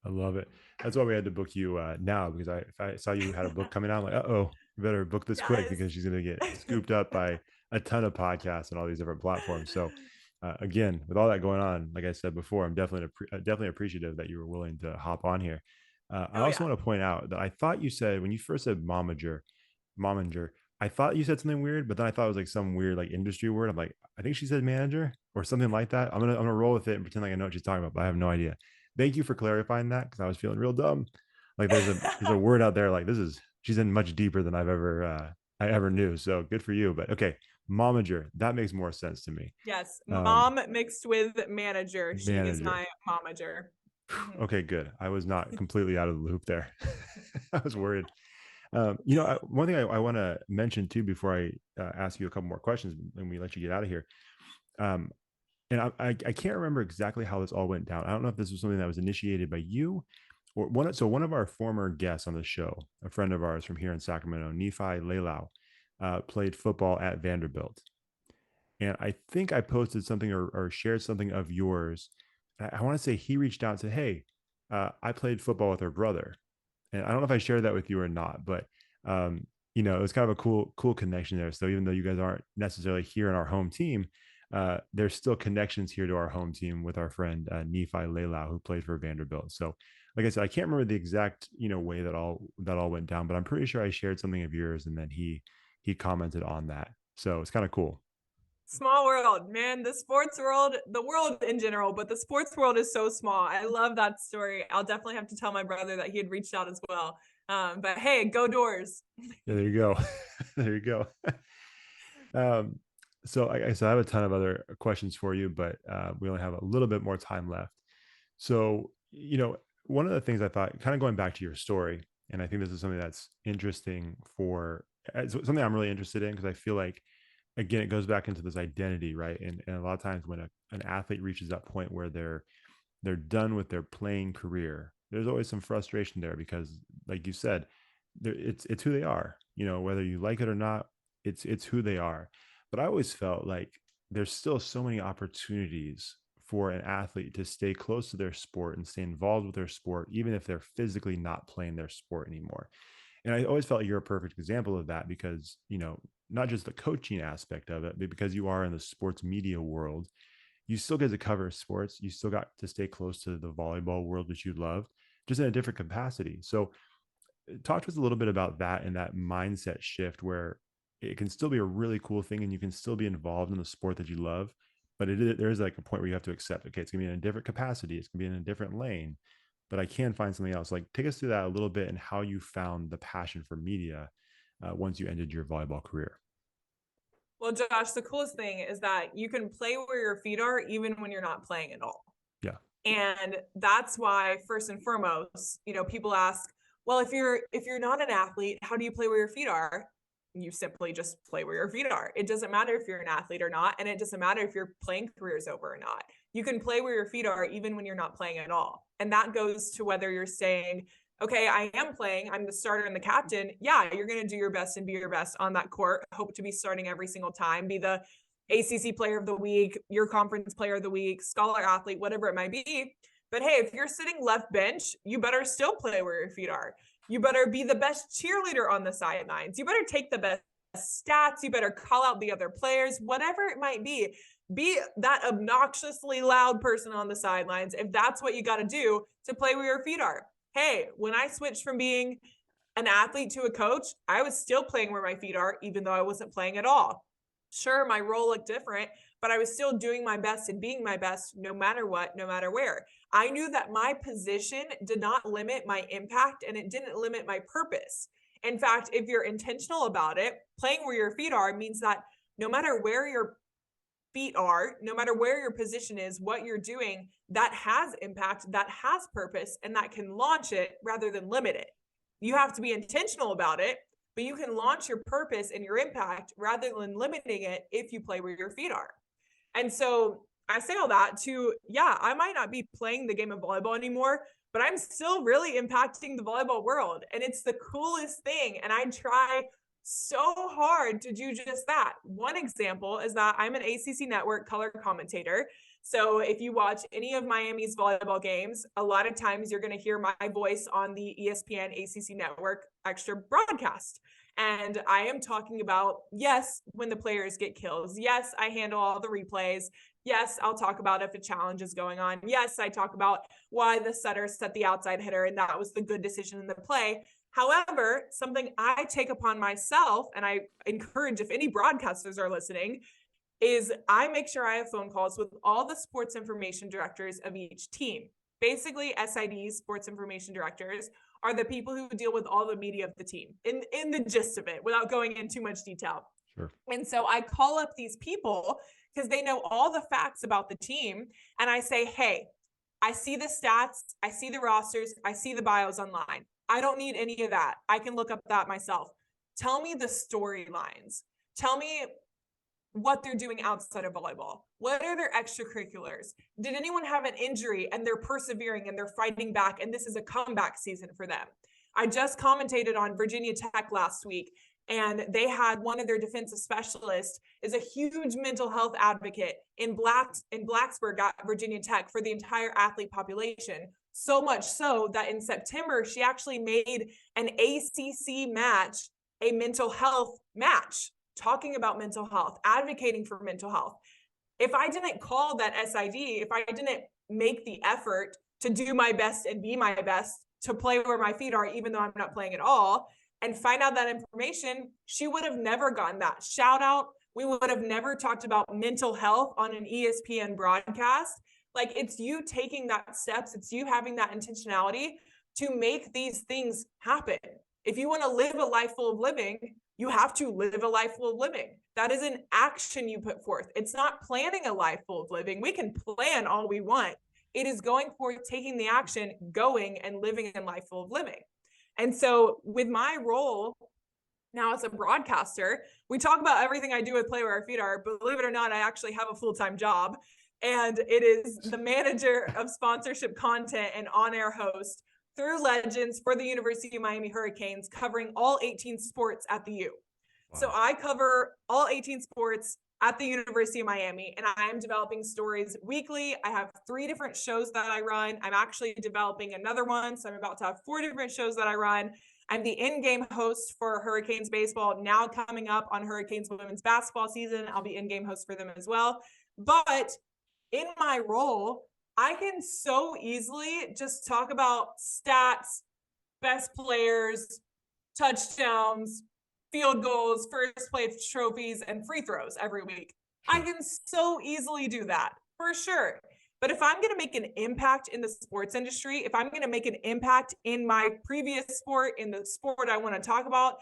I love it. That's why we had to book you now because if I saw you had a book coming out, I'm like, oh, we better book this quick Yes. because she's gonna get scooped up by a ton of podcasts and all these different platforms. So again, with all that going on, like I said before, I'm definitely appreciative that you were willing to hop on here. I Oh also yeah. want to point out that I thought you said when you first said momager, I thought you said something weird, but then I thought it was like some weird like industry word. I'm like, I think she said manager or something like that. I'm gonna roll with it and pretend like I know what she's talking about, but I have no idea. Thank you for clarifying that because I was feeling real dumb. Like there's a word out there like this is she's in much deeper than I ever knew. So good for you. But okay, momager, that makes more sense to me. Yes, Um, mom mixed with manager. She is manager. my momager. Mhm. Okay, good. I was not completely out of the loop there. I was worried. One thing I want to mention too before I ask you a couple more questions and we let you get out of here. Um, and I can't remember exactly how this all went down. I don't know if this was something that was initiated by you or one. So one of our former guests on the show, a friend of ours from here in Sacramento, Nephi Lelau, played football at Vanderbilt. And I think I posted something or shared something of yours. I want to say he reached out and said, "Hey, I played football with her brother." And I don't know if I shared that with you or not, but it was kind of a cool connection there. So even though you guys aren't necessarily here in our home team, there's still connections here to our home team with our friend Nephi Lelau, who played for Vanderbilt. So, like I said, I can't remember the exact way that all went down, but I'm pretty sure I shared something of yours, and then he commented on that. So it's kind of cool. Small world, man. The sports world, the world in general, but the sports world is so small. I love that story. I'll definitely have to tell my brother that he had reached out as well. But hey, go Doors. Yeah, there you go. There you go. Um, so I have a ton of other questions for you, but we only have a little bit more time left. So, one of the things I thought, kind of going back to your story, and I think this is something that's interesting something I'm really interested in because I feel like, again, it goes back into this identity, right? And a lot of times when an athlete reaches that point where they're done with their playing career, there's always some frustration there because, like you said, it's who they are. Whether you like it or not, it's who they are. But I always felt like there's still so many opportunities for an athlete to stay close to their sport and stay involved with their sport, even if they're physically not playing their sport anymore. And I always felt like you're a perfect example of that because, not just the coaching aspect of it, but because you are in the sports media world, you still get to cover sports. You still got to stay close to the volleyball world, which you love, just in a different capacity. So, talk to us a little bit about that and that mindset shift where it can still be a really cool thing and you can still be involved in the sport that you love. But there is like a point where you have to accept, okay, it's going to be in a different capacity. It's going to be in a different lane, but I can find something else. Like, take us through that a little bit and how you found the passion for media once you ended your volleyball career. Well, Josh, the coolest thing is that you can play where your feet are even when you're not playing at all. Yeah. And that's why, first and foremost, people ask, well, if you're not an athlete, how do you play where your feet are? You simply just play where your feet are. It doesn't matter if you're an athlete or not, and it doesn't matter if your playing career is over or not. You can play where your feet are even when you're not playing at all. And that goes to whether you're saying, okay, I am playing, I'm the starter and the captain. Yeah, you're going to do your best and be your best on that court. Hope to be starting every single time, be the ACC player of the week, your conference player of the week, scholar athlete, whatever it might be. But hey, if you're sitting left bench, you better still play where your feet are. You better be the best cheerleader on the sidelines. You better take the best stats. You better call out the other players, whatever it might be. Be that obnoxiously loud person on the sidelines if that's what you got to do to play where your feet are. Hey, when I switched from being an athlete to a coach, I was still playing where my feet are, even though I wasn't playing at all. Sure, my role looked different, but I was still doing my best and being my best no matter what, no matter where. I knew that my position did not limit my impact and it didn't limit my purpose. In fact, if you're intentional about it, playing where your feet are means that no matter where your feet are, no matter where your position is, what you're doing, that has impact, that has purpose, and that can launch it rather than limit it. You have to be intentional about it, but you can launch your purpose and your impact rather than limiting it if you play where your feet are. And so I say all that to, yeah, I might not be playing the game of volleyball anymore, but I'm still really impacting the volleyball world. And it's the coolest thing. And I try so hard to do just that. One example is that I'm an ACC network color commentator. So if you watch any of Miami's volleyball games, a lot of times you're going to hear my voice on the ESPN ACC network extra broadcast. And I am talking about, yes, when the players get kills. Yes, I handle all the replays. Yes, I'll talk about if a challenge is going on. Yes, I talk about why the setter set the outside hitter and that was the good decision in the play. However, something I take upon myself, and I encourage if any broadcasters are listening, is I make sure I have phone calls with all the sports information directors of each team. Basically, SIDs, sports information directors, are the people who deal with all the media of the team in the gist of it, without going into too much detail. Sure. And so I call up these people because they know all the facts about the team. And I say, hey, I see the stats, I see the rosters, I see the bios online. I don't need any of that. I can look up that myself. Tell me the storylines. Tell me what they're doing outside of volleyball. What are their extracurriculars? Did anyone have an injury and they're persevering and they're fighting back and this is a comeback season for them? I just commentated on Virginia Tech last week, and they had one of their defensive specialists is a huge mental health advocate in Blacksburg at Virginia Tech for the entire athlete population. So much so that in September, she actually made an ACC match a mental health match, talking about mental health, advocating for mental health. If I didn't call that SID, if I didn't make the effort to do my best and be my best to play where my feet are, even though I'm not playing at all, and find out that information, she would have never gotten that shout out. We would have never talked about mental health on an ESPN broadcast. Like, it's you taking that steps, it's you having that intentionality to make these things happen. If you want to live a life full of living, you have to live a life full of living. That is an action you put forth. It's not planning a life full of living. We can plan all we want. It is going for taking the action, going and living a life full of living. And so with my role now as a broadcaster, we talk about everything I do with Play Where Our Feet Are. Believe it or not, I actually have a full-time job, and it is the manager of sponsorship content and on-air host through Legends for the University of Miami Hurricanes, covering all 18 sports at the U. Wow. So I cover all 18 sports at the University of Miami, and I am developing stories weekly. I have 3 different shows that I run. I'm actually developing another one, so I'm about to have 4 different shows that I run. I'm the in-game host for Hurricanes baseball, now coming up on Hurricanes women's basketball season. I'll be in-game host for them as well. But in my role, I can so easily just talk about stats, best players, touchdowns, field goals, first place trophies, and free throws every week. I can so easily do that, for sure. But if I'm going to make an impact in the sports industry, if I'm going to make an impact in my previous sport, in the sport I want to talk about,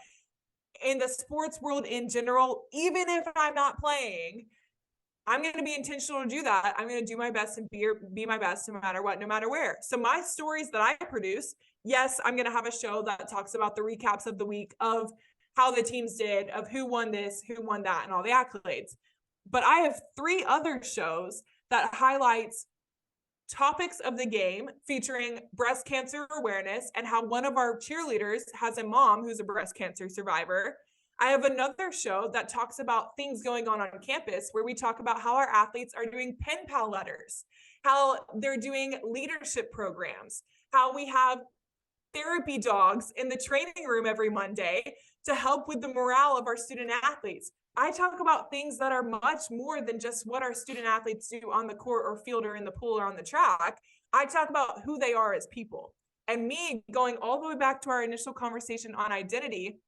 in the sports world in general, even if I'm not playing, I'm going to be intentional to do that. I'm going to do my best and be my best no matter what, no matter where. So my stories that I produce, yes, I'm going to have a show that talks about the recaps of the week, of how the teams did, of who won this, who won that, and all the accolades. But I have 3 other shows that highlights topics of the game featuring breast cancer awareness and how one of our cheerleaders has a mom who's a breast cancer survivor. I have another show that talks about things going on campus, where we talk about how our athletes are doing pen pal letters, how they're doing leadership programs, how we have therapy dogs in the training room every Monday to help with the morale of our student athletes. I talk about things that are much more than just what our student athletes do on the court or field or in the pool or on the track. I talk about who they are as people. And me going all the way back to our initial conversation on identity,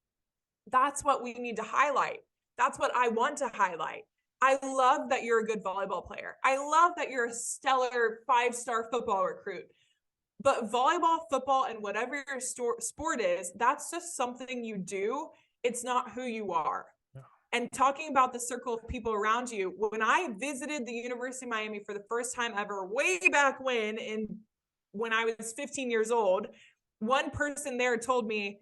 that's what we need to highlight. That's what I want to highlight. I love that you're a good volleyball player. I love that you're a stellar 5-star football recruit. But volleyball, football, and whatever your sport is, that's just something you do. It's not who you are. No. And talking about the circle of people around you, when I visited the University of Miami for the first time ever, way back when I was 15 years old, one person there told me,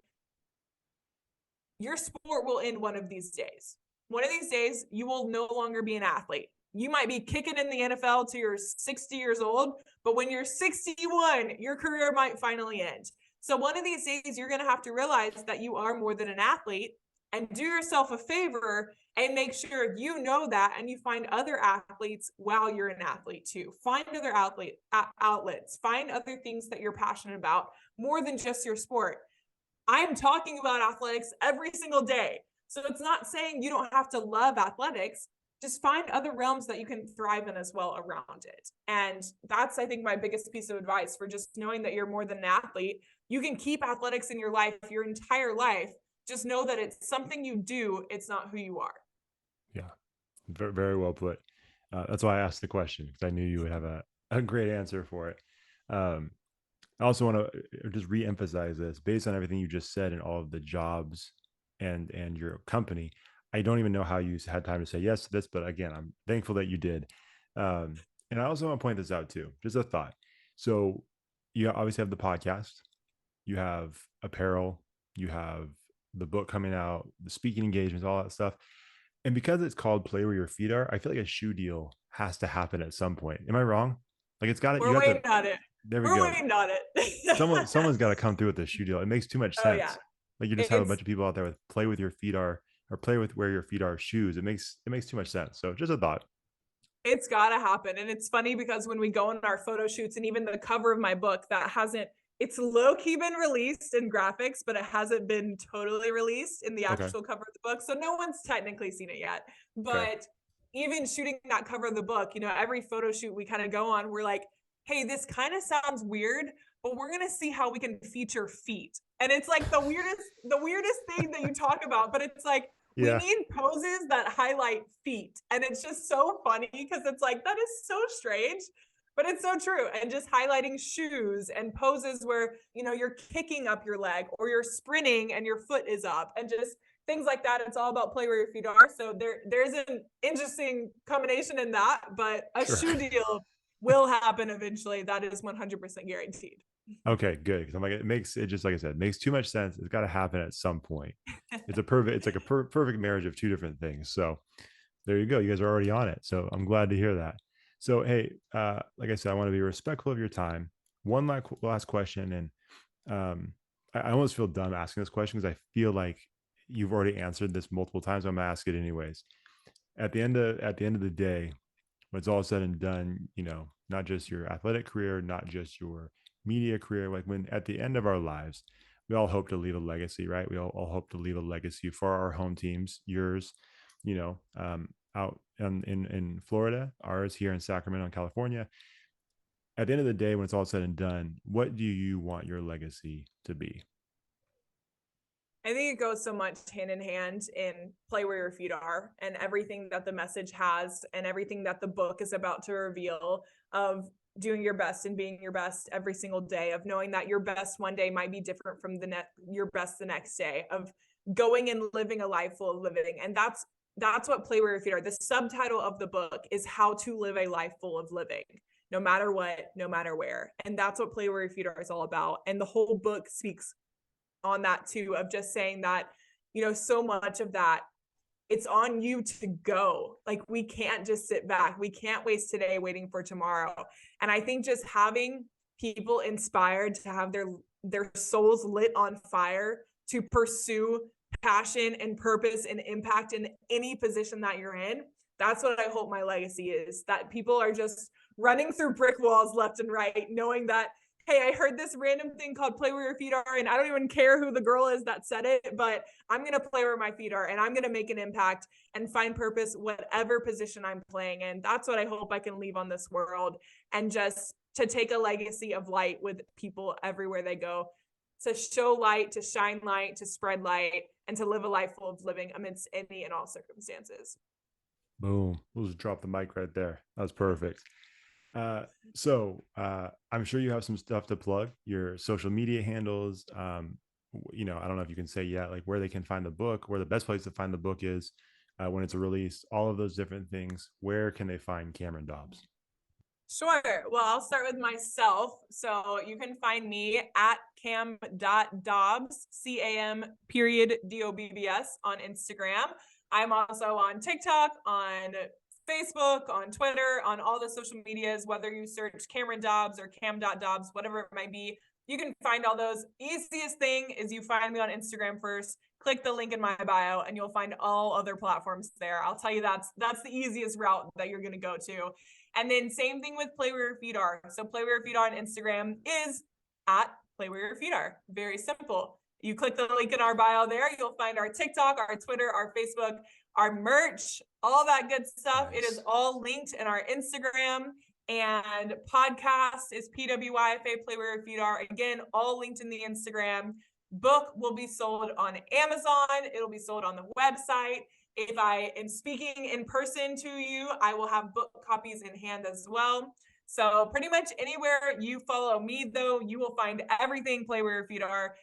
your sport will end one of these days. One of these days, you will no longer be an athlete. You might be kicking in the NFL till you're 60 years old, but when you're 61, your career might finally end. So one of these days, you're going to have to realize that you are more than an athlete, and do yourself a favor and make sure you know that, and you find other athletes while you're an athlete too. Find other outlets, find other things that you're passionate about more than just your sport. I am talking about athletics every single day. So it's not saying you don't have to love athletics. just find other realms that you can thrive in as well around it. And that's, I think, my biggest piece of advice for just knowing that you're more than an athlete. You can keep athletics in your life your entire life. Just know that it's something you do, it's not who you are. Yeah, very, very well put. That's why I asked the question, because I knew you would have a great answer for it. Um, I also want to just re-emphasize this based on everything you just said and all of the jobs and your company. I don't even know how you had time to say yes to this, but again, I'm thankful that you did. And I also want to point this out too, just a thought. So you obviously have the podcast, you have apparel, you have the book coming out, the speaking engagements, all that stuff. And because it's called Play Where Your Feet Are, I feel like a shoe deal has to happen at some point. Am I wrong? Like it's got to, you We're have to, waiting on it. there we We're go. waiting on it. Someone's got to come through with this shoe deal. It makes too much Oh yeah. sense. Like you just have a It's bunch of people out there with play with your feet are or play with where your feet are shoes. It makes too much sense. So just a thought. it's got to happen. And it's funny because when we go on our photo shoots and even the cover of my book that hasn't, it's low key been released in graphics, but it hasn't been totally released in the Okay. actual cover of the book. So no one's technically seen it yet. Okay. But even shooting that cover of the book, every photo shoot we kind of go on, we're like, hey, this kind of sounds weird, but we're going to see how we can feature feet. And it's like the weirdest thing that you talk about, but it's like, we Yeah. need poses that highlight feet. And it's just so funny because it's like, that is so strange, but it's so true. And just highlighting shoes and poses where, you're kicking up your leg or you're sprinting and your foot is up and just things like that. It's all about play where your feet are. So there's an interesting combination in that, but a Sure. shoe deal will happen eventually. That is 100% guaranteed. Okay, good. Because I'm like, it just like I said, makes too much sense. It's got to happen at some point. It's like a perfect marriage of two different things. So there you go. You guys are already on it. So I'm glad to hear that. So hey, like I said, I want to be respectful of your time. One last question, and I almost feel dumb asking this question because I feel like you've already answered this multiple times. I'm gonna ask it anyways. At the end of the day, when it's all said and done, not just your athletic career, not just your media career, like when at the end of our lives, we all hope to leave a legacy, right? We all hope to leave a legacy for our home teams, yours, out in Florida, ours here in Sacramento, in California. At the end of the day, when it's all said and done, what do you want your legacy to be? I think it goes so much hand in hand in play where your feet are and everything that the message has and everything that the book is about to reveal of doing your best and being your best every single day, of knowing that your best one day might be different from your best the next day, of going and living a life full of living. And that's what play where your feet are. The subtitle of the book is how to live a life full of living, no matter what, no matter where. And that's what play where your feet are is all about. And the whole book speaks on that too, of just saying that, so much of that, it's on you to go. Like we can't just sit back. We can't waste today waiting for tomorrow. And I think just having people inspired to have their souls lit on fire to pursue passion and purpose and impact in any position that you're in, that's what I hope my legacy is, that people are just running through brick walls left and right, knowing that, hey, I heard this random thing called play where your feet are, and I don't even care who the girl is that said it, but I'm going to play where my feet are, and I'm going to make an impact and find purpose, whatever position I'm playing in. That's what I hope I can leave on this world, and just to take a legacy of light with people everywhere they go, to show light, to shine light, to spread light, and to live a life full of living amidst any and all circumstances. Boom. We'll just drop the mic right there. That was perfect. So I'm sure you have some stuff to plug, your social media handles. I don't know if you can say yet, like where they can find the book, where the best place to find the book is when it's released, all of those different things. Where can they find Cameron Dobbs? Sure. Well, I'll start with myself. So you can find me at cam.dobbs, CAM.DOBBS on Instagram. I'm also on TikTok, on Facebook, on Twitter, on all the social medias, whether you search Cameron Dobbs or cam.dobbs, whatever it might be, you can find all those. Easiest thing is you find me on Instagram first, click the link in my bio, and you'll find all other platforms there. I'll tell you that's the easiest route that you're going to go to. And then same thing with Play Where Your Feet Are. So Play Where Your Feet Are on Instagram is at Play Where Your Feet Are. Very simple. You click the link in our bio there, you'll find our TikTok, our Twitter, our Facebook. our merch, all that good stuff. It is Nice. all linked in our Instagram, and podcast is PWYFA Play Where Your Feet Are. Again, all linked in the Instagram. Book will be sold on Amazon. It'll be sold on the website. If I am speaking in person to you, I will have book copies in hand as well. So pretty much anywhere you follow me, though, you will find everything Play Where Your Feet Are.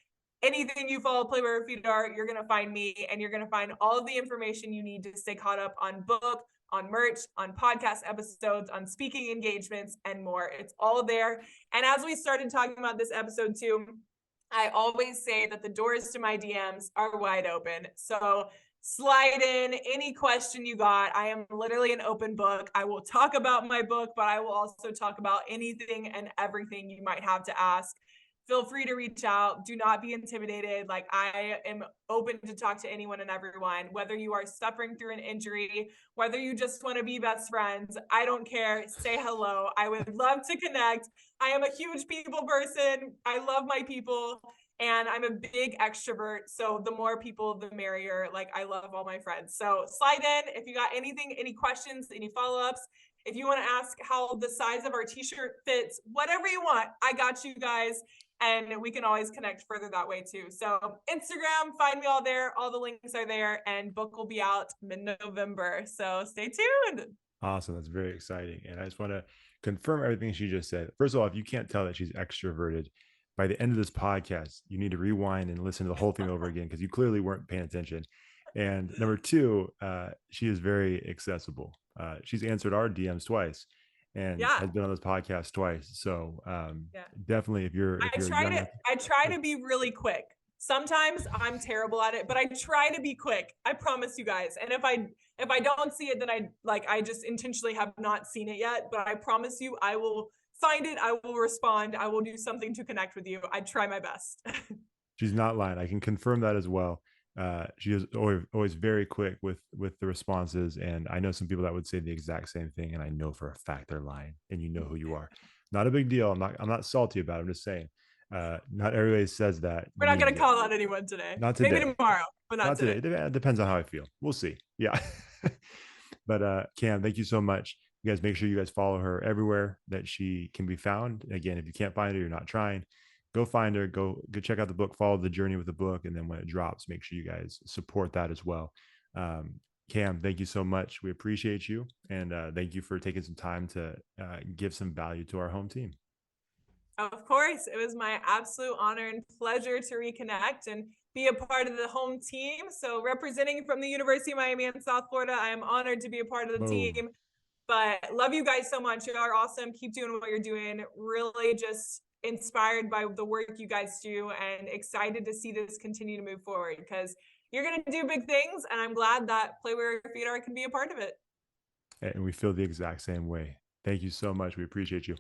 Anything you follow Play Where Your Feet Are, you're going to find me, and you're going to find all of the information you need to stay caught up on book, on merch, on podcast episodes, on speaking engagements, and more. It's all there. And as we started talking about this episode too, I always say that the doors to my DMs are wide open. So slide in any question you got. I am literally an open book. I will talk about my book, but I will also talk about anything and everything you might have to ask. Feel free to reach out. Do not be intimidated. Like, I am open to talk to anyone and everyone, whether you are suffering through an injury, whether you just want to be best friends. I don't care. Say hello. I would love to connect. I am a huge people person. I love my people, and I'm a big extrovert. So the more people, the merrier. Like, I love all my friends. So slide in if you got anything, any questions, any follow-ups. If you want to ask how the size of our t-shirt fits, whatever you want, I got you guys. And we can always connect further that way too. So Instagram, find me all there. All the links are there, and book will be out mid-November. So stay tuned. Awesome. That's very exciting. And I just want to confirm everything she just said. First of all, if you can't tell that she's extroverted, by the end of this podcast, you need to rewind and listen to the whole thing over again, because you clearly weren't paying attention. And number two, she is very accessible. She's answered our DMs twice and has been on this podcast twice. So definitely, if you're I try to be really quick. Sometimes I'm terrible at it, but I try to be quick. I promise you guys. And if I don't see it, then I just intentionally have not seen it yet. But I promise you, I will find it. I will respond. I will do something to connect with you. I try my best. She's not lying. I can confirm that as well. She is always very quick with the responses, and I know some people that would say the exact same thing, and I know for a fact they're lying, and you know who you are. Not a big deal. I'm not salty about it. I'm just saying, not everybody says that. We're not going to call out anyone today. Not today. Maybe tomorrow, but not today. It depends on how I feel. We'll see. Yeah. But Cam, thank you so much. You guys, make sure you guys follow her everywhere that she can be found. Again, if you can't find her, you're not trying. Go find her, go check out the book, follow the journey with the book. And then when it drops, make sure you guys support that as well. Cam, thank you so much. We appreciate you. And thank you for taking some time to give some value to our home team. Of course, it was my absolute honor and pleasure to reconnect and be a part of the home team. So representing from the University of Miami in South Florida, I am honored to be a part of the team. But love you guys so much. You are awesome. Keep doing what you're doing. Really just inspired by the work you guys do, and excited to see this continue to move forward, because you're going to do big things, and I'm glad that Play Where Your Feet Are can be a part of it. And we feel the exact same way. Thank you so much. We appreciate you.